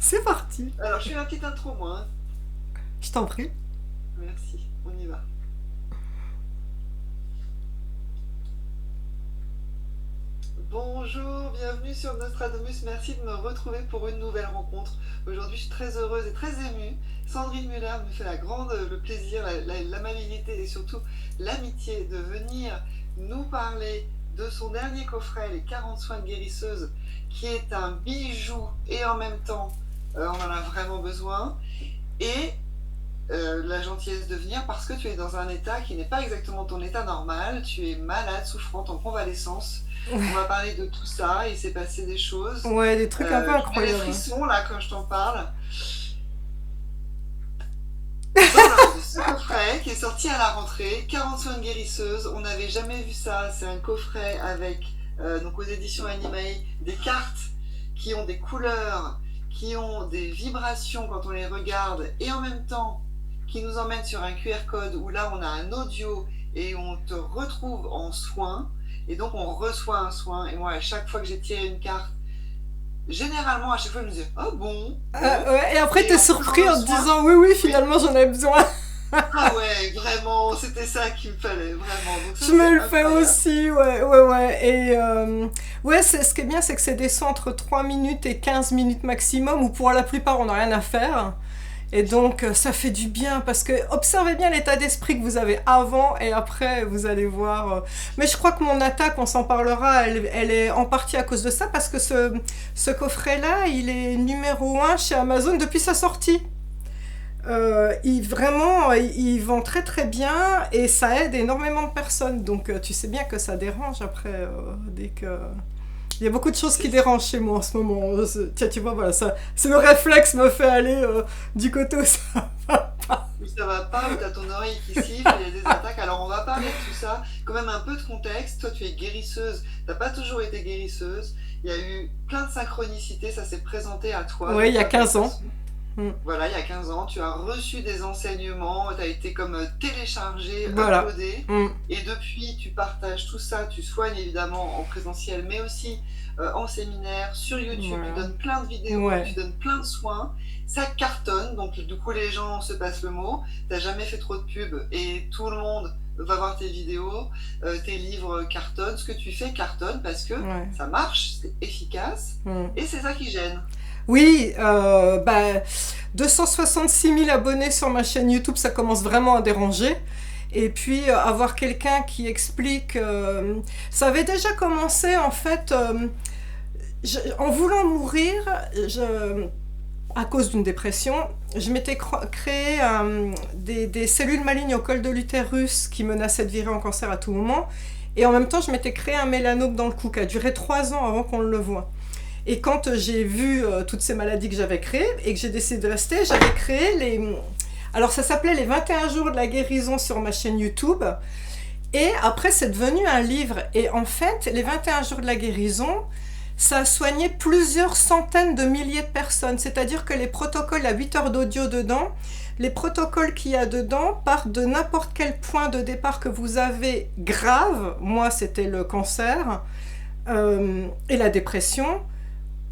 C'est parti. Alors, je fais la petite intro, moi, hein. Je t'en prie. Merci, on y va. Bonjour, bienvenue sur Nostradamus. Merci de me retrouver pour une nouvelle rencontre. Aujourd'hui, je suis très heureuse et très émue. Sandrine Muller me fait le plaisir, l'amabilité et surtout l'amitié de venir nous parler de son dernier coffret, Les 40 soins de guérisseuse, qui est un bijou et en même temps, on en a vraiment besoin. Et la gentillesse de venir parce que tu es dans un état qui n'est pas exactement ton état normal. Tu es malade, souffrante, en convalescence. On va parler de tout ça. Il s'est passé des choses. Ouais, des trucs un peu J'ai des incroyables. frissons là quand je t'en parle. Donc voilà, ce coffret qui est sorti à la rentrée, 40 soins de guérisseuse. On n'avait jamais vu ça. C'est un coffret avec, donc aux éditions Animae, des cartes qui ont des couleurs, qui ont des vibrations quand on les regarde, et en même temps qui nous emmène sur un QR code où là on a un audio et on te retrouve en soin, et donc on reçoit un soin. Et moi, à chaque fois que j'ai tiré une carte, généralement à chaque fois je me disais oh bon, Ouais, et après, et t'es en faisant surpris le en te soin, disant oui, oui, oui, finalement, j'en avais besoin. ah ouais, vraiment, c'était ça qu'il me fallait, vraiment. Donc ça Je me c'est le fais incroyable. aussi, ouais, ouais, ouais. Et ouais, ce qui est bien, c'est que c'est des sons entre 3 minutes et 15 minutes maximum, où pour la plupart, on n'a rien à faire. Et C'est ça. donc, ça fait du bien, parce que observez bien l'état d'esprit que vous avez avant et après, vous allez voir. Mais je crois que mon attaque, on s'en parlera, elle est en partie à cause de ça, parce que ce coffret-là, il est numéro un chez Amazon depuis sa sortie. Vraiment, il vend très très bien et ça aide énormément de personnes. Donc tu sais bien que ça dérange après, dès que... Il y a beaucoup de choses qui C'est dérangent chez moi en ce moment. Tiens, tu vois, voilà, ça, c'est le réflexe me fait aller du côté où ça va pas. où ça va pas, où t'as ton oreille qui siffle, il y a des attaques. Alors on va parler de tout ça, quand même un peu de contexte. Toi tu es guérisseuse, t'as pas toujours été guérisseuse. Il y a eu plein de synchronicités, ça s'est présenté à toi Oui, de il y a ta belle 15 ans. façon. Mm. Voilà, il y a 15 ans, tu as reçu des enseignements, tu as été comme téléchargé, Voilà. uploadé, Mm. et depuis tu partages tout ça, tu soignes évidemment en présentiel, mais aussi en séminaire, sur YouTube, tu Voilà. donnes plein de vidéos, tu Ouais. donnes plein de soins, ça cartonne, donc du coup les gens se passent le mot, t'as jamais fait trop de pub et tout le monde va voir tes vidéos, tes livres cartonnent, ce que tu fais cartonne parce que Ouais. ça marche, c'est efficace, Mm. et c'est ça qui gêne. Oui, 266 000 abonnés sur ma chaîne YouTube, ça commence vraiment à déranger. Et puis avoir quelqu'un qui explique... ça avait déjà commencé en fait, en voulant mourir, à cause d'une dépression, je m'étais créé des cellules malignes au col de l'utérus qui menaçaient de virer en cancer à tout moment. Et en même temps, je m'étais créé un mélanome dans le cou qui a duré 3 ans avant qu'on le voie. Et quand j'ai vu toutes ces maladies que j'avais créées et que j'ai décidé de rester, j'avais créé les... Alors ça s'appelait les 21 jours de la guérison sur ma chaîne YouTube. Et après c'est devenu un livre. Et en fait, les 21 jours de la guérison, ça a soigné plusieurs centaines de milliers de personnes. C'est-à-dire que les protocoles, il y a 8 heures d'audio dedans, les protocoles qu'il y a dedans partent de n'importe quel point de départ que vous avez grave. Moi, c'était le cancer et la dépression.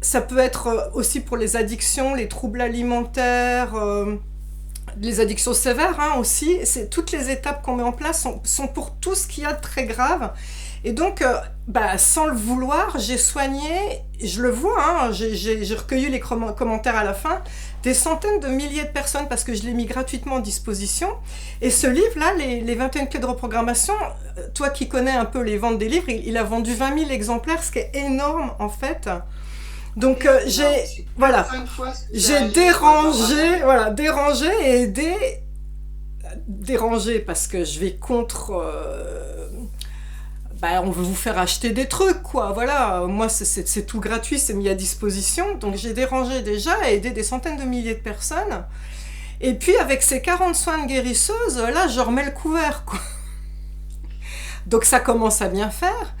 Ça peut être aussi pour les addictions, les troubles alimentaires, les addictions sévères hein, aussi. Toutes les étapes qu'on met en place sont pour tout ce qu'il y a de très grave. Et donc, sans le vouloir, j'ai soigné, je le vois, hein, j'ai recueilli les commentaires à la fin, des centaines de milliers de personnes parce que je l'ai mis gratuitement en disposition. Et ce livre-là, les 21 clés de reprogrammation, toi qui connais un peu les ventes des livres, il a vendu 20 000 exemplaires, ce qui est énorme en fait. Donc C'est énorme, j'ai c'est voilà, 4-5 fois ce que c'est j'ai un livre dérangé, normalement. voilà, dérangé et aidé, dérangé parce que je vais contre on veut vous faire acheter des trucs quoi, voilà, moi c'est tout gratuit, c'est mis à disposition. Donc j'ai dérangé déjà et aidé des centaines de milliers de personnes. Et puis avec ces 40 soins de guérisseuse, là je remets le couvert quoi. Donc ça commence à bien faire.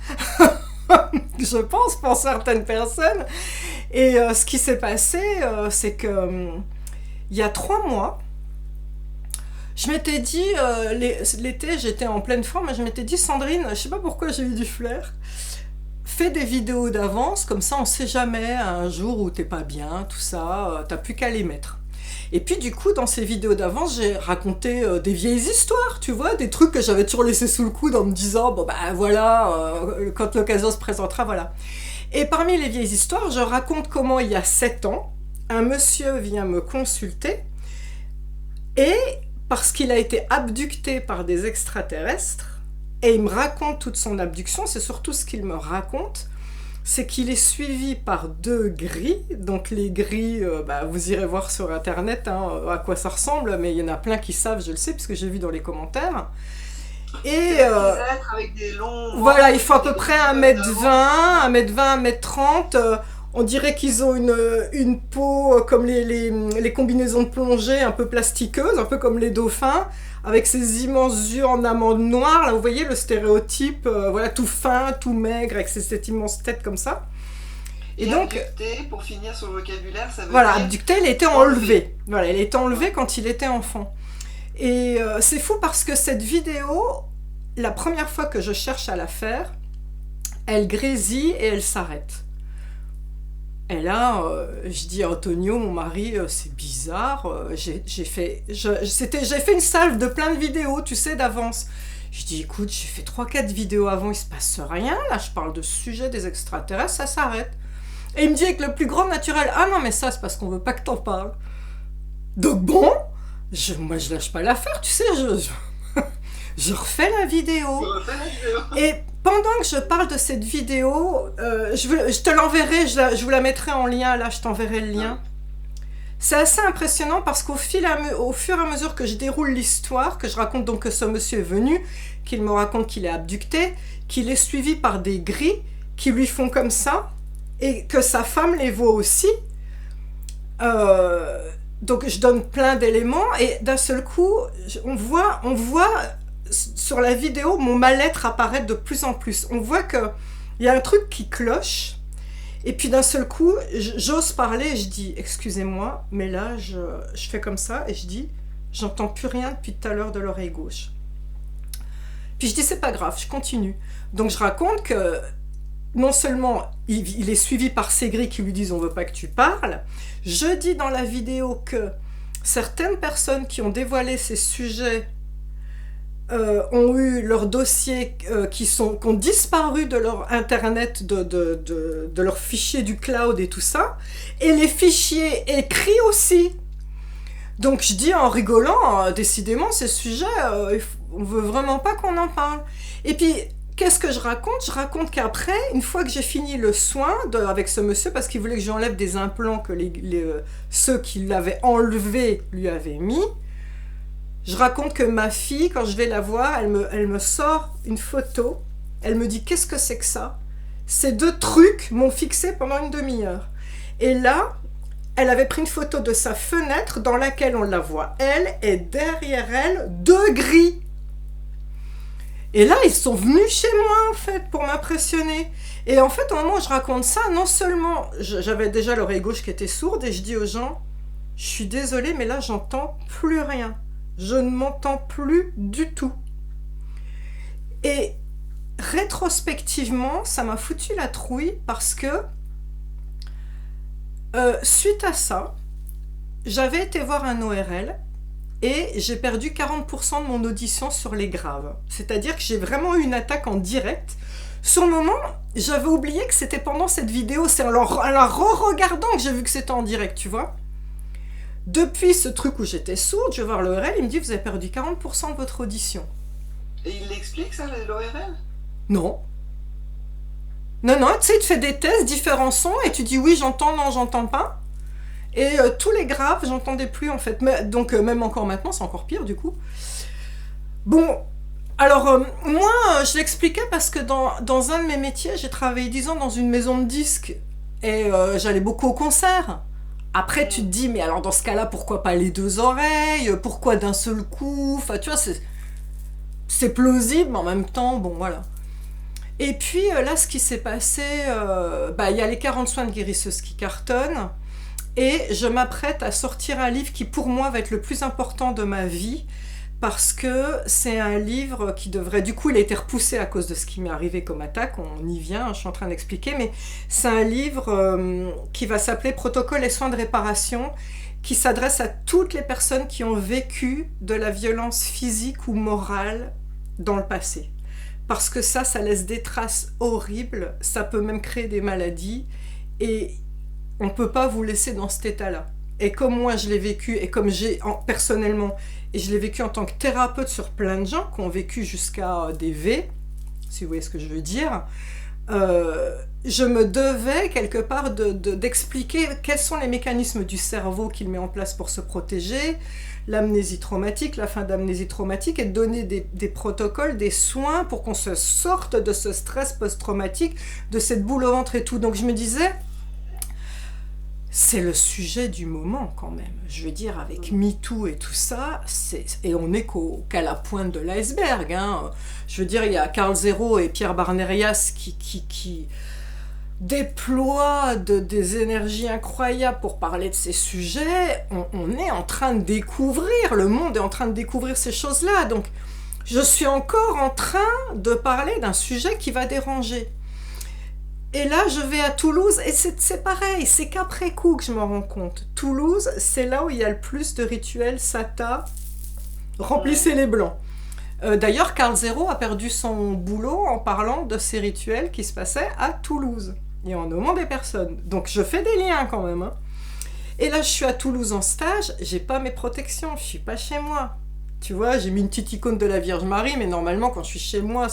Je pense pour certaines personnes. Et ce qui s'est passé, c'est que il y a 3 mois, je m'étais dit, l'été, j'étais en pleine forme, et je m'étais dit, Sandrine, je sais pas pourquoi j'ai eu du flair, fais des vidéos d'avance, comme ça on sait jamais, un jour où t'es pas bien, tout ça, t'as plus qu'à les mettre. Et puis du coup, dans ces vidéos d'avance, j'ai raconté des vieilles histoires, tu vois, des trucs que j'avais toujours laissé sous le coude en me disant, bon bah voilà, quand l'occasion se présentera, voilà. Et parmi les vieilles histoires, je raconte comment il y a 7 ans, un monsieur vient me consulter, et parce qu'il a été abducté par des extraterrestres, et il me raconte toute son abduction, c'est surtout ce qu'il me raconte, c'est qu'il est suivi par 2 grilles. Donc les grilles, vous irez voir sur internet à quoi ça ressemble, mais il y en a plein qui savent, je le sais, parce que j'ai vu dans les commentaires. Et avec des longs... voilà, il faut à peu près 1m20, 1m20, 1m30. On dirait qu'ils ont une peau comme les combinaisons de plongée, un peu plastiqueuses, un peu comme les dauphins, avec ces immenses yeux en amande noire. Là, vous voyez le stéréotype, voilà, tout fin, tout maigre, avec cette immense tête comme ça. Et donc, abducté, pour finir sur le vocabulaire, ça veut voilà, dire... abducté, il a été enlevé. Voilà, il a été enlevé quand il était enfant. Et c'est fou parce que cette vidéo, la première fois que je cherche à la faire, elle grésille et elle s'arrête. Et là, je dis à Antonio, mon mari, c'est bizarre, j'ai fait une salve de plein de vidéos, tu sais, d'avance. Je dis, écoute, j'ai fait 3-4 vidéos avant, il se passe rien, là, je parle de sujet des extraterrestres, ça s'arrête. Et il me dit avec le plus grand naturel, ah non, mais ça, c'est parce qu'on veut pas que t'en parles. Donc bon, moi, je lâche pas l'affaire, tu sais, je refais la vidéo. Et pendant que je parle de cette vidéo, je te l'enverrai, je vous la mettrai en lien, là je t'enverrai le lien. C'est assez impressionnant parce qu'au fur et à mesure que je déroule l'histoire, que je raconte donc que ce monsieur est venu, qu'il me raconte qu'il est abducté, qu'il est suivi par des gris qui lui font comme ça, et que sa femme les voit aussi. Donc je donne plein d'éléments, et d'un seul coup, on voit sur la vidéo, mon mal-être apparaît de plus en plus. On voit qu'il y a un truc qui cloche, et puis d'un seul coup, j'ose parler, et je dis, excusez-moi, mais là, je fais comme ça, et je dis, j'entends plus rien depuis tout à l'heure de l'oreille gauche. Puis je dis, c'est pas grave, je continue. Donc je raconte que, non seulement il est suivi par ces grilles qui lui disent, on veut pas que tu parles, je dis dans la vidéo que certaines personnes qui ont dévoilé ces sujets ont eu leurs dossiers qui ont disparu de leur internet, de leurs fichiers du cloud et tout ça, et les fichiers écrits aussi. Donc je dis en rigolant, décidément ces sujets, on veut vraiment pas qu'on en parle. Et puis qu'est-ce que je raconte? Je raconte qu'après, une fois que j'ai fini le soin avec ce monsieur, parce qu'il voulait que j'enlève des implants que ceux qui l'avaient enlevé lui avaient mis, je raconte que ma fille, quand je vais la voir, elle me sort une photo. Elle me dit, qu'est-ce que c'est que ça? Ces 2 trucs m'ont fixé pendant une demi-heure. Et là, elle avait pris une photo de sa fenêtre dans laquelle on la voit, elle, et derrière elle, 2 gris. Et là, ils sont venus chez moi, en fait, pour m'impressionner. Et en fait, au moment où je raconte ça, non seulement j'avais déjà l'oreille gauche qui était sourde, et je dis aux gens, je suis désolée, mais là, j'entends plus rien. Je ne m'entends plus du tout. Et rétrospectivement, ça m'a foutu la trouille parce que suite à ça, j'avais été voir un ORL et j'ai perdu 40% de mon audition sur les graves. C'est-à-dire que j'ai vraiment eu une attaque en direct. Sur le moment, j'avais oublié que c'était pendant cette vidéo. C'est en la re-regardant que j'ai vu que c'était en direct, tu vois. Depuis ce truc où j'étais sourde, je vais voir l'ORL, il me dit, vous avez perdu 40% de votre audition. Et il l'explique ça, l'ORL? Non. Non, tu sais, il te fait des tests, différents sons, et tu dis oui, j'entends, non, j'entends pas. Et tous les graves, j'entendais plus en fait. Donc même encore maintenant, c'est encore pire du coup. Bon, alors moi, je l'expliquais parce que dans un de mes métiers, j'ai travaillé 10 ans dans une maison de disques, et j'allais beaucoup aux concerts. Après, tu te dis, mais alors dans ce cas-là, pourquoi pas les 2 oreilles? Pourquoi d'un seul coup? Enfin, tu vois, c'est plausible, mais en même temps, bon, voilà. Et puis là, ce qui s'est passé, il y a les 40 soins de guérisseuse qui cartonnent, et je m'apprête à sortir un livre qui, pour moi, va être le plus important de ma vie, parce que c'est un livre qui devrait... Du coup, il a été repoussé à cause de ce qui m'est arrivé comme attaque, on y vient, je suis en train d'expliquer, mais c'est un livre qui va s'appeler Protocole et soins de réparation, qui s'adresse à toutes les personnes qui ont vécu de la violence physique ou morale dans le passé. Parce que ça laisse des traces horribles, ça peut même créer des maladies, et on ne peut pas vous laisser dans cet état-là. Et comme moi je l'ai vécu, et comme personnellement, et je l'ai vécu en tant que thérapeute sur plein de gens qui ont vécu jusqu'à des V, si vous voyez ce que je veux dire, je me devais quelque part d'expliquer quels sont les mécanismes du cerveau qu'il met en place pour se protéger, l'amnésie traumatique, la fin d'amnésie traumatique, et de donner des protocoles, des soins pour qu'on se sorte de ce stress post-traumatique, de cette boule au ventre et tout. Donc je me disais... C'est le sujet du moment quand même. Je veux dire, avec MeToo et tout ça, et on n'est qu'à la pointe de l'iceberg. Hein. Je veux dire, il y a Karl Zero et Pierre Barnerias qui déploient des énergies incroyables pour parler de ces sujets. On est en train de découvrir, le monde est en train de découvrir ces choses-là. Donc, je suis encore en train de parler d'un sujet qui va déranger. Et là, je vais à Toulouse, et c'est pareil, c'est qu'après coup que je me rends compte. Toulouse, c'est là où il y a le plus de rituels Sata, remplissez les blancs. D'ailleurs, Karl Zero a perdu son boulot en parlant de ces rituels qui se passaient à Toulouse, et en nommant des personnes. Donc je fais des liens quand même. Hein. Et là, je suis à Toulouse en stage, j'ai pas mes protections, je suis pas chez moi. Tu vois, j'ai mis une petite icône de la Vierge Marie, mais normalement, quand je suis chez moi,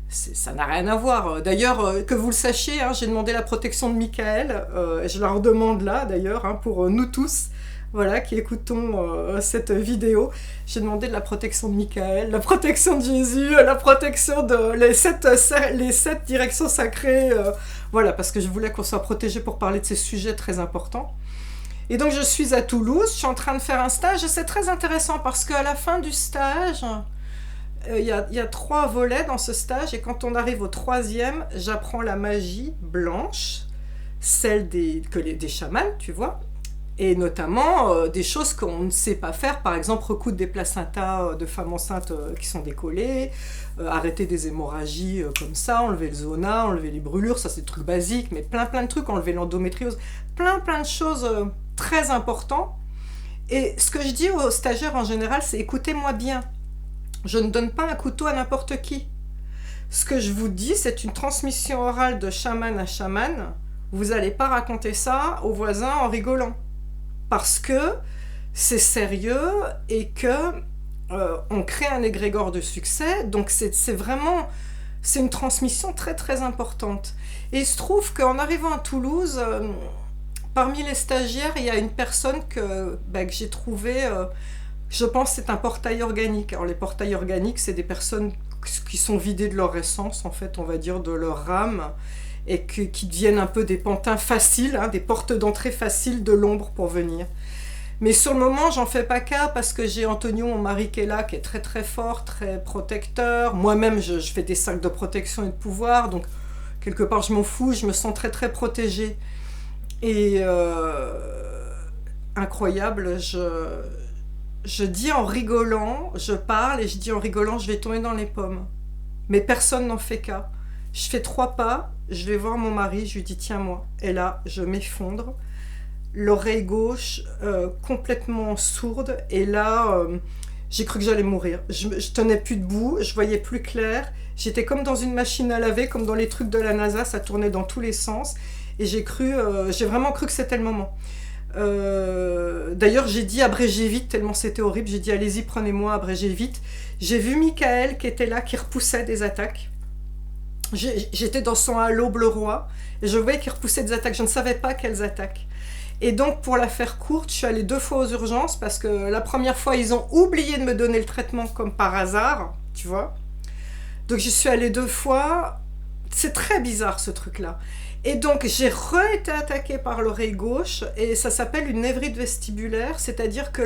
ça n'a rien à voir. D'ailleurs, que vous le sachiez, hein, j'ai demandé la protection de Michael, et je la redemande là d'ailleurs, hein, pour nous tous, voilà, qui écoutons cette vidéo. J'ai demandé de la protection de Michael, la protection de Jésus, la protection de les sept directions sacrées, voilà, parce que je voulais qu'on soit protégé pour parler de ces sujets très importants. Et donc je suis à Toulouse, je suis en train de faire un stage, et c'est très intéressant parce qu'à la fin du stage... Il y a 3 volets dans ce stage, et quand on arrive au 3e, j'apprends la magie blanche, celle des chamans, tu vois, et notamment des choses qu'on ne sait pas faire, par exemple recoudre des placentas de femmes enceintes qui sont décollées, arrêter des hémorragies comme ça, enlever le zona, enlever les brûlures, ça c'est des trucs basiques, mais plein de trucs, enlever l'endométriose, plein de choses très importantes. Et ce que je dis aux stagiaires en général, c'est écoutez-moi bien. Je ne donne pas un couteau à n'importe qui. Ce que je vous dis, c'est une transmission orale de chaman à chaman. Vous n'allez pas raconter ça aux voisins en rigolant. Parce que c'est sérieux et que on crée un égrégore de succès. Donc c'est une transmission très importante. Et il se trouve qu'en arrivant à Toulouse, parmi les stagiaires, il y a une personne que j'ai trouvée... Je pense que c'est un portail organique. Alors les portails organiques, c'est des personnes qui sont vidées de leur essence, en fait, on va dire, de leur âme, et qui deviennent un peu des pantins faciles, hein, des portes d'entrée faciles de l'ombre pour venir. Mais sur le moment, j'en fais pas cas parce que j'ai Antonio, mon mari, qui est là, qui est très fort, très protecteur. Moi-même, je fais des sacs de protection et de pouvoir, donc quelque part, je m'en fous, je me sens très protégée. Et incroyable, je dis en rigolant, je parle et je dis en rigolant, je vais tomber dans les pommes. Mais personne n'en fait cas. Je fais 3 pas, je vais voir mon mari, je lui dis tiens-moi. Et là, je m'effondre. L'oreille gauche complètement sourde. Et là, j'ai cru que j'allais mourir. Je tenais plus debout, je voyais plus clair. J'étais comme dans une machine à laver, comme dans les trucs de la NASA, ça tournait dans tous les sens. Et j'ai vraiment cru que c'était le moment. D'ailleurs j'ai dit abrégez vite tellement c'était horrible, j'ai dit allez-y prenez-moi, abrégez vite. J'ai vu Michael qui était là, qui repoussait des attaques. J'étais dans son halo bleu roi et je voyais qu'il repoussait des attaques, je ne savais pas quelles attaques. Et donc pour la faire courte, je suis allée 2 fois aux urgences parce que la première fois ils ont oublié de me donner le traitement comme par hasard, tu vois. Donc je suis allée 2 fois, c'est très bizarre ce truc là. Et donc, j'ai été attaquée par l'oreille gauche, et ça s'appelle une névrite vestibulaire, c'est-à-dire que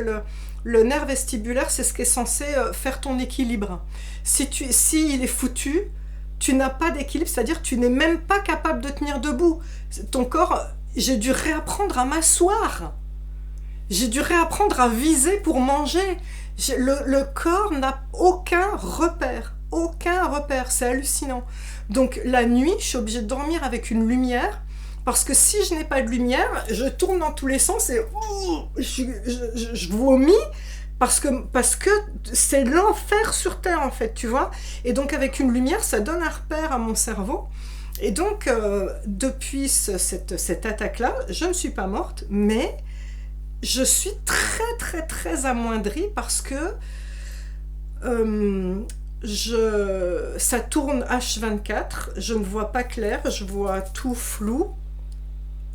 le nerf vestibulaire, c'est ce qui est censé faire ton équilibre. Si il est foutu, tu n'as pas d'équilibre, c'est-à-dire que tu n'es même pas capable de tenir debout. Ton corps, j'ai dû réapprendre à m'asseoir. J'ai dû réapprendre à viser pour manger. Le corps n'a aucun repère. Aucun repère, c'est hallucinant. Donc la nuit, je suis obligée de dormir avec une lumière, parce que si je n'ai pas de lumière, je tourne dans tous les sens et je vomis, parce que c'est l'enfer sur Terre en fait, tu vois. Et donc avec une lumière, ça donne un repère à mon cerveau. Et donc depuis cette attaque-là, je ne suis pas morte, mais je suis très très très amoindrie parce que ça tourne H24, je ne vois pas clair, je vois tout flou.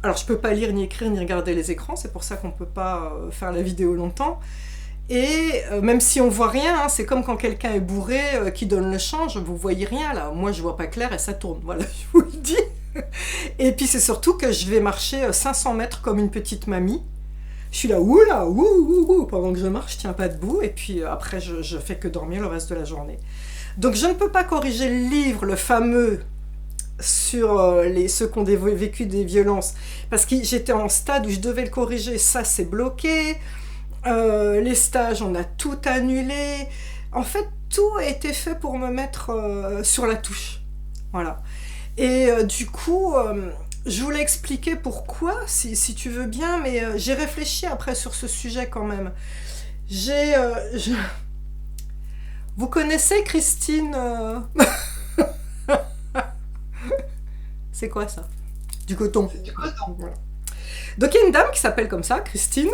Alors je peux pas lire, ni écrire, ni regarder les écrans, c'est pour ça qu'on peut pas faire la vidéo longtemps. Et même si on voit rien, hein, c'est comme quand quelqu'un est bourré qui donne le change, vous voyez rien là. Moi je vois pas clair et ça tourne, voilà, je vous le dis. Et puis c'est surtout que je vais marcher 500 mètres comme une petite mamie. Je suis là, oula, ouh, pendant que je marche, je tiens pas debout, et puis après je fais que dormir le reste de la journée. Donc je ne peux pas corriger le livre, le fameux, sur ceux qui ont vécu des violences, parce que j'étais en stade où je devais le corriger, ça c'est bloqué, les stages on a tout annulé, en fait tout a été fait pour me mettre sur la touche, voilà. Et du coup, je voulais expliquer pourquoi, si tu veux bien, mais j'ai réfléchi après sur ce sujet quand même. Vous connaissez Christine C'est quoi ça? Du coton. C'est du coton. Voilà. Donc il y a une dame qui s'appelle comme ça, Christine.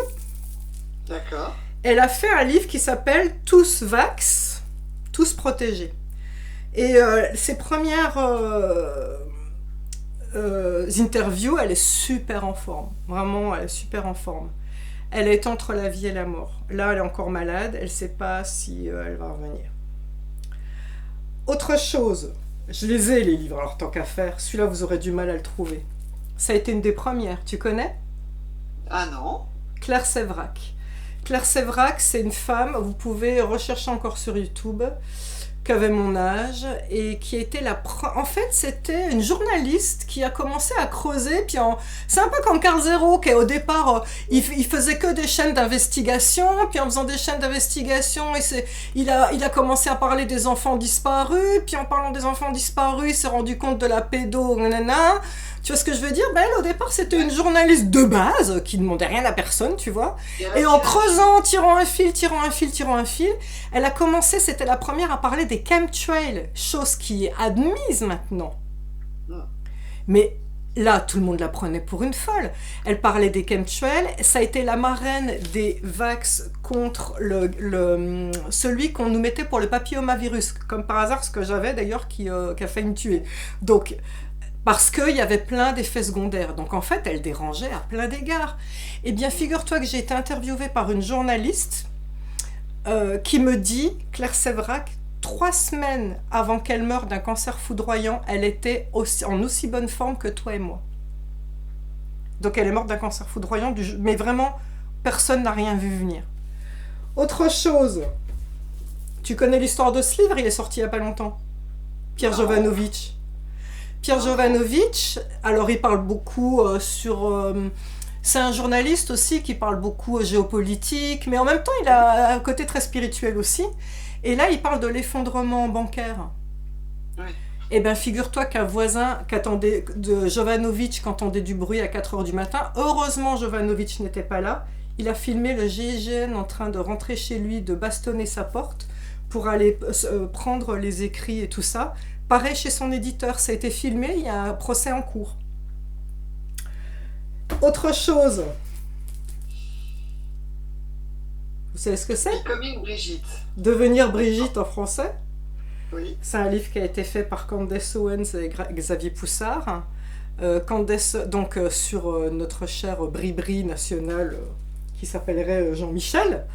D'accord. Elle a fait un livre qui s'appelle Tous Vax, Tous Protégés. Et ses premières interviews, elle est super en forme. Vraiment, elle est super en forme. Elle est entre la vie et la mort. Là, elle est encore malade. Elle ne sait pas si elle va revenir. Autre chose, je les ai les livres, alors tant qu'à faire. Celui-là, vous aurez du mal à le trouver. Ça a été une des premières. Tu connais? Ah non? Claire Sévrac. Claire Sévrac, c'est une femme, vous pouvez rechercher encore sur YouTube, qui avait mon âge et qui était en fait c'était une journaliste qui a commencé à creuser, puis c'est un peu comme Carl Zero qui au départ il faisait que des chaînes d'investigation, puis en faisant des chaînes d'investigation il a commencé à parler des enfants disparus, puis en parlant des enfants disparus il s'est rendu compte de la pédo, nanana. Tu vois ce que je veux dire? Ben, elle, au départ, c'était une journaliste de base, qui ne demandait rien à personne, tu vois. Et en creusant, tirant un fil, elle a commencé, c'était la première à parler des chemtrails, chose qui est admise maintenant. Mais là, tout le monde la prenait pour une folle. Elle parlait des chemtrails, ça a été la marraine des vax contre celui qu'on nous mettait pour le papillomavirus, comme par hasard, ce que j'avais d'ailleurs qui a failli me tuer. Donc, parce qu'il y avait plein d'effets secondaires. Donc en fait, elle dérangeait à plein d'égards. Eh bien, figure-toi que j'ai été interviewée par une journaliste qui me dit, Claire Sévrac, 3 semaines avant qu'elle meure d'un cancer foudroyant, elle était en aussi bonne forme que toi et moi. Donc elle est morte d'un cancer foudroyant, mais vraiment, personne n'a rien vu venir. Autre chose, tu connais l'histoire de ce livre, il est sorti il n'y a pas longtemps. Pierre Jovanovic. Pierre Jovanovic, alors il parle beaucoup c'est un journaliste aussi qui parle beaucoup géopolitique, mais en même temps il a un côté très spirituel aussi. Et là il parle de l'effondrement bancaire. Oui. Et bien figure-toi qu'un voisin de Jovanovic qui entendait du bruit à 4h du matin, heureusement Jovanovic n'était pas là, il a filmé le GIGN en train de rentrer chez lui, de bastonner sa porte pour aller prendre les écrits et tout ça. Pareil chez son éditeur, ça a été filmé, il y a un procès en cours. Autre chose. Vous savez ce que c'est? Becoming Brigitte. Devenir Brigitte en français. Oui. C'est un livre qui a été fait par Candace Owens et Xavier Poussard. Candace, donc sur notre cher Bri-Bri national qui s'appellerait Jean-Michel.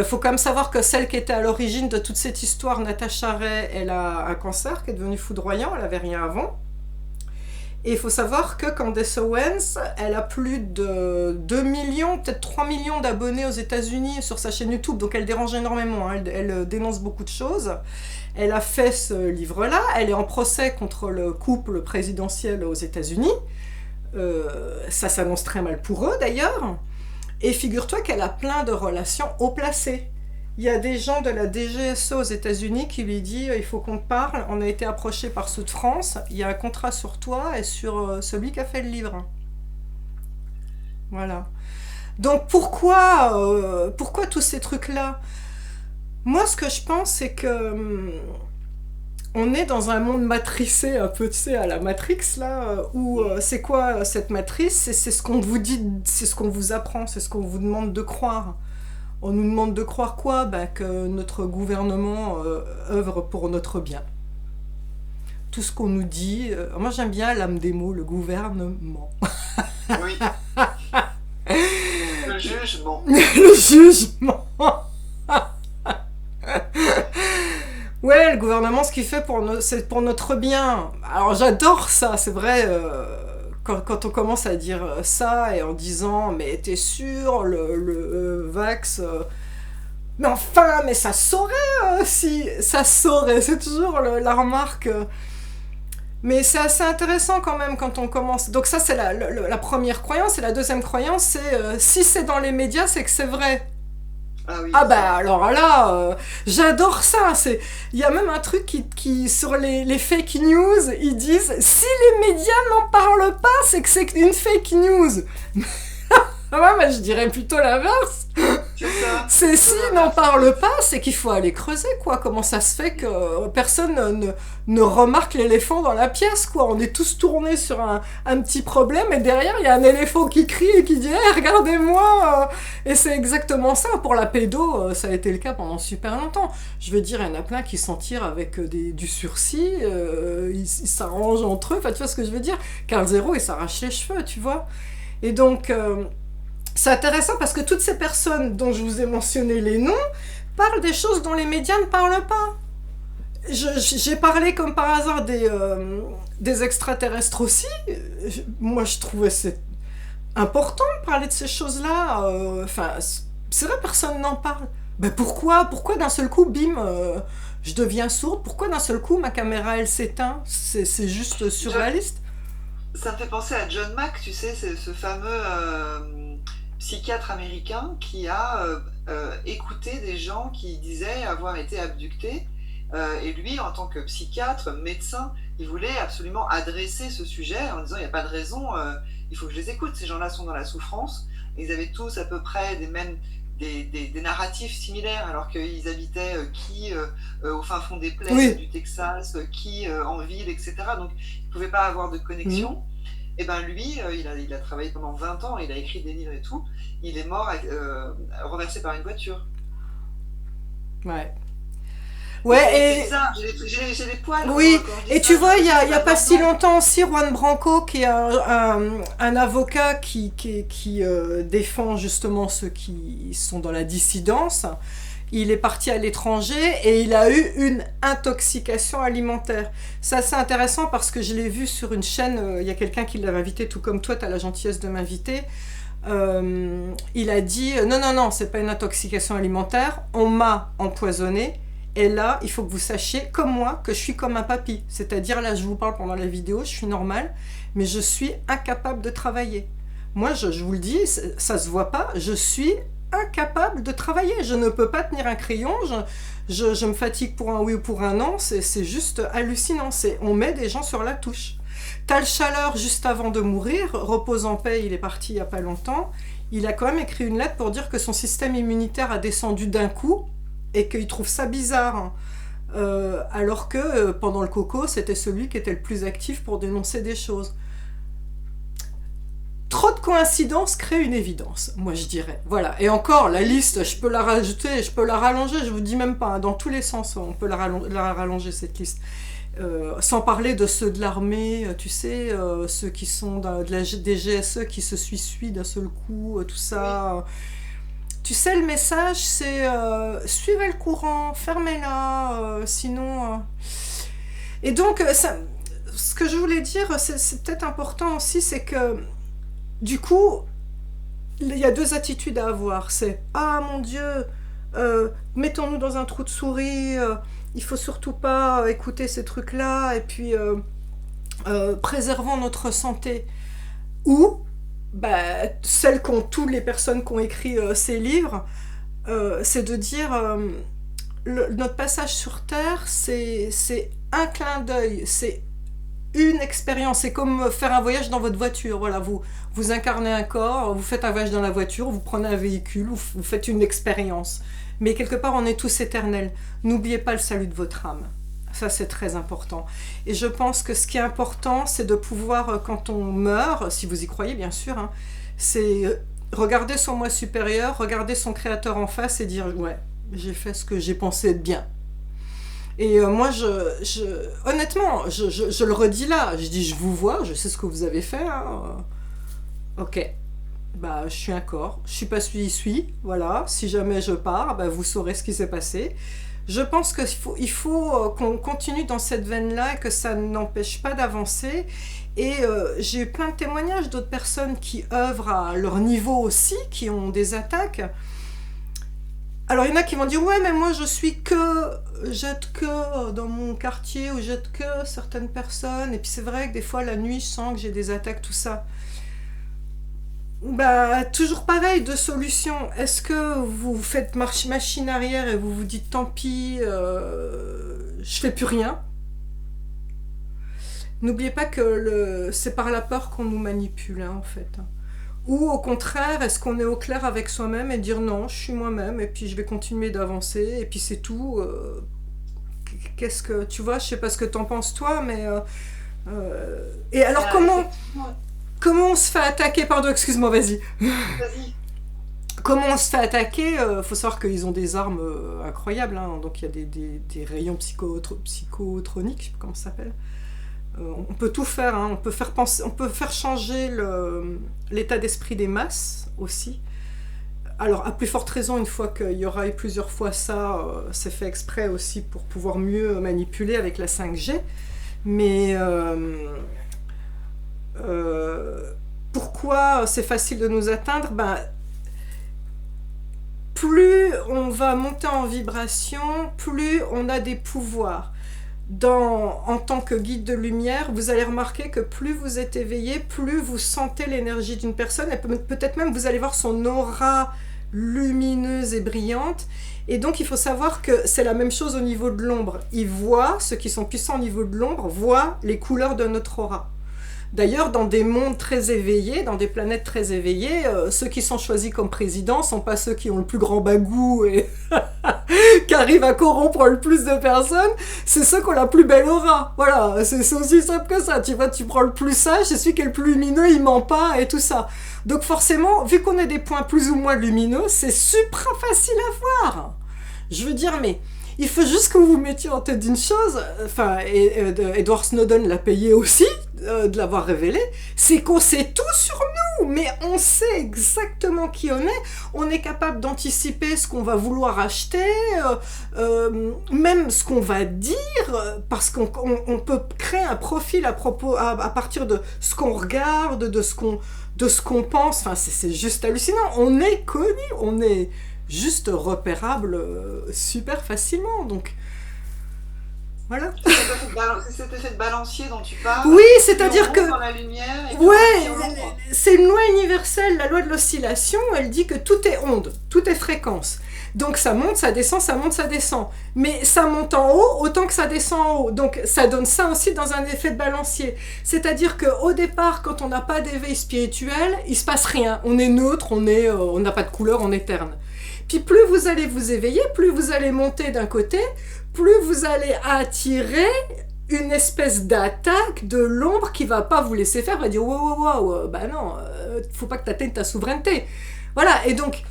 Faut quand même savoir que celle qui était à l'origine de toute cette histoire, Natacha Ray, elle a un cancer qui est devenu foudroyant, elle n'avait rien avant. Et il faut savoir que Candace Owens, elle a plus de 2 millions, peut-être 3 millions d'abonnés aux États-Unis sur sa chaîne YouTube, donc elle dérange énormément, hein. Elle dénonce beaucoup de choses. Elle a fait ce livre-là, elle est en procès contre le couple présidentiel aux États-Unis. Ça s'annonce très mal pour eux d'ailleurs. Et figure-toi qu'elle a plein de relations haut placées. il y a des gens de la DGSE aux États-Unis qui lui disent il faut qu'on te parle, on a été approché par ceux de France, il y a un contrat sur toi et sur celui qui a fait le livre. Voilà. Donc pourquoi tous ces trucs-là? Moi, ce que je pense, c'est que on est dans un monde matricé, un peu, tu sais, à la Matrix, là, où c'est quoi cette matrice? C'est ce qu'on vous dit, c'est ce qu'on vous apprend, c'est ce qu'on vous demande de croire. On nous demande de croire quoi? Ben, que notre gouvernement œuvre pour notre bien. Tout ce qu'on nous dit... moi, j'aime bien l'âme des mots, le gouvernement. Oui. Le jugement. Le jugement. Ouais, le gouvernement, ce qu'il fait, c'est pour notre bien. Alors, j'adore ça, c'est vrai... Quand on commence à dire ça et en disant mais t'es sûr le vax mais enfin mais ça saurait si ça saurait, c'est toujours la remarque mais c'est assez intéressant quand même quand on commence. Donc ça c'est la première croyance, et la deuxième croyance c'est si c'est dans les médias c'est que c'est vrai. Ah oui. Ah bah alors là, j'adore ça. Il y a même un truc qui sur les fake news, ils disent si les médias n'en parlent pas, c'est que c'est une fake news. Ouais, mais je dirais plutôt l'inverse. C'est ça. C'est s'ils n'en parlent pas, c'est qu'il faut aller creuser, quoi. Comment ça se fait que personne ne remarque l'éléphant dans la pièce, quoi. On est tous tournés sur un petit problème et derrière, il y a un éléphant qui crie et qui dit hey, regardez-moi Et c'est exactement ça. Pour la pédo, ça a été le cas pendant super longtemps. Je veux dire, il y en a plein qui s'en tirent avec du sursis, ils s'arrangent entre eux, enfin, tu vois ce que je veux dire. Carl Zero, il s'arrache les cheveux, tu vois. Et donc... c'est intéressant parce que toutes ces personnes dont je vous ai mentionné les noms parlent des choses dont les médias ne parlent pas. J'ai parlé comme par hasard des extraterrestres aussi. Moi, je trouvais c'est important de parler de ces choses-là. Enfin, c'est vrai, personne n'en parle. Ben pourquoi d'un seul coup, bim, je deviens sourde? Pourquoi d'un seul coup, ma caméra, elle s'éteint? C'est juste surréaliste. Ça me fait penser à John Mack, tu sais, c'est ce fameux psychiatre américain qui a écouté des gens qui disaient avoir été abductés. Et lui, en tant que psychiatre, médecin, il voulait absolument adresser ce sujet en disant il n'y a pas de raison, il faut que je les écoute, ces gens-là sont dans la souffrance. Ils avaient tous à peu près des narratifs similaires, alors qu'ils habitaient qui au fin fond des plaines oui. du Texas, qui en ville, etc. Donc ils ne pouvaient pas avoir de connexion. Mmh. Et ben lui, il a travaillé pendant 20 ans, il a écrit des livres et tout. Il est mort renversé par une voiture. Ouais. Ouais, et... J'ai les poils. Oui, et tu vois, il y a pas si longtemps aussi, Juan Branco, qui est un avocat qui défend justement ceux qui sont dans la dissidence. Il est parti à l'étranger et il a eu une intoxication alimentaire. C'est assez intéressant parce que je l'ai vu sur une chaîne, il y a quelqu'un qui l'avait invité, tout comme toi, tu as la gentillesse de m'inviter. Il a dit, non, c'est pas une intoxication alimentaire, on m'a empoisonné. Et là, il faut que vous sachiez, comme moi, que je suis comme un papy. C'est-à-dire, là, je vous parle pendant la vidéo, je suis normale, mais je suis incapable de travailler. Moi, je vous le dis, ça se voit pas, je suis incapable de travailler. Je ne peux pas tenir un crayon, je me fatigue pour un oui ou pour un non, c'est juste hallucinant. On met des gens sur la touche. Tal Chaleur, juste avant de mourir, repose en paix, il est parti il n'y a pas longtemps, il a quand même écrit une lettre pour dire que son système immunitaire a descendu d'un coup, et qu'il trouve ça bizarre, alors que pendant le coco, c'était celui qui était le plus actif pour dénoncer des choses. Trop de coïncidences crée une évidence, moi je dirais. Voilà, et encore, la liste, je peux la rajouter, je peux la rallonger, je vous dis même pas, hein, dans tous les sens, on peut la rallonger cette liste. Sans parler de ceux de l'armée, tu sais, ceux qui sont des GSE qui se suicident d'un seul coup, tout ça... Oui. Tu sais, le message, c'est suivez le courant, fermez-la, sinon... Et donc, ce que je voulais dire, c'est peut-être important aussi, c'est que, du coup, il y a deux attitudes à avoir. C'est « Ah, mon Dieu, mettons-nous dans un trou de souris, il faut surtout pas écouter ces trucs-là, et puis préservons notre santé. » Ou... celles qu'ont toutes les personnes qui ont écrit ces livres, c'est de dire notre passage sur Terre, c'est un clin d'œil, c'est une expérience. C'est comme faire un voyage dans votre voiture. Voilà, vous incarnez un corps, vous faites un voyage dans la voiture, vous prenez un véhicule, vous faites une expérience. Mais quelque part, on est tous éternels. N'oubliez pas le salut de votre âme. Ça, c'est très important. Et je pense que ce qui est important, c'est de pouvoir, quand on meurt, si vous y croyez bien sûr, hein, c'est regarder son moi supérieur, regarder son créateur en face et dire « Ouais, j'ai fait ce que j'ai pensé être bien ». Et moi, honnêtement, je le redis là, je dis « Je vous vois, je sais ce que vous avez fait. Hein. Ok, bah, je suis un corps, je suis pas suis, voilà. Si jamais je pars, bah, vous saurez ce qui s'est passé. » Je pense qu'il faut qu'on continue dans cette veine-là et que ça n'empêche pas d'avancer. Et j'ai eu plein de témoignages d'autres personnes qui œuvrent à leur niveau aussi, qui ont des attaques. Alors il y en a qui vont dire « Ouais, mais moi je jette que dans mon quartier ou jette que certaines personnes. » Et puis c'est vrai que des fois la nuit je sens que j'ai des attaques, tout ça. Bah, toujours pareil, deux solutions. Est-ce que vous faites machine arrière et vous vous dites tant pis, je fais plus rien? N'oubliez pas que c'est par la peur qu'on nous manipule, hein, en fait. Ou au contraire, est-ce qu'on est au clair avec soi-même et dire non, je suis moi-même et puis je vais continuer d'avancer et puis c'est tout. Qu'est-ce que tu vois? Je sais pas ce que t'en penses toi, mais et alors comment on se fait attaquer? Pardon, excuse-moi, vas-y. Vas-y. Comment on se fait attaquer? Faut savoir qu'ils ont des armes incroyables, hein. Donc il y a des rayons psychotroniques, je sais pas comment ça s'appelle. On peut tout faire, hein. On peut faire changer l'état d'esprit des masses aussi. Alors à plus forte raison, une fois qu'il y aura eu plusieurs fois ça, c'est fait exprès aussi pour pouvoir mieux manipuler avec la 5G. Mais pourquoi c'est facile de nous atteindre? Ben, plus on va monter en vibration, plus on a des pouvoirs. En tant que guide de lumière, vous allez remarquer que plus vous êtes éveillé, plus vous sentez l'énergie d'une personne, et peut-être même vous allez voir son aura lumineuse et brillante. Et donc il faut savoir que c'est la même chose au niveau de l'ombre. Ils voient, ceux qui sont puissants au niveau de l'ombre, voient les couleurs de notre aura. D'ailleurs, dans des mondes très éveillés, dans des planètes très éveillées, ceux qui sont choisis comme présidents ne sont pas ceux qui ont le plus grand bagou et qui arrivent à corrompre le plus de personnes, c'est ceux qui ont la plus belle aura. Voilà, c'est aussi simple que ça. Tu vois, tu prends le plus sage, c'est celui qui est le plus lumineux, il ment pas et tout ça. Donc forcément, vu qu'on a des points plus ou moins lumineux, c'est super facile à voir. Je veux dire, mais il faut juste que vous vous mettiez en tête d'une chose, enfin, Edward Snowden l'a payé aussi, de l'avoir révélé, c'est qu'on sait tout sur nous, mais on sait exactement qui on est capable d'anticiper ce qu'on va vouloir acheter, même ce qu'on va dire, parce qu'on peut créer un profil à partir de ce qu'on regarde, de ce qu'on pense, enfin c'est juste hallucinant, on est connu, on est juste repérable super facilement, donc voilà. C'est cet effet de balancier dont tu parles. Oui, c'est-à-dire que dans la lumière et ouais, c'est une loi universelle, la loi de l'oscillation, elle dit que tout est onde, tout est fréquence. Donc ça monte, ça descend, ça monte, ça descend. Mais ça monte en haut autant que ça descend en haut. Donc ça donne ça aussi dans un effet de balancier. C'est-à-dire qu'au départ, quand on n'a pas d'éveil spirituel, il se passe rien. On est neutre, on n'a pas de couleur, on est terne. Puis plus vous allez vous éveiller, plus vous allez monter d'un côté, plus vous allez attirer une espèce d'attaque de l'ombre qui va pas vous laisser faire, va dire wow, bah non, faut pas que tu atteignes ta souveraineté. Voilà, et donc,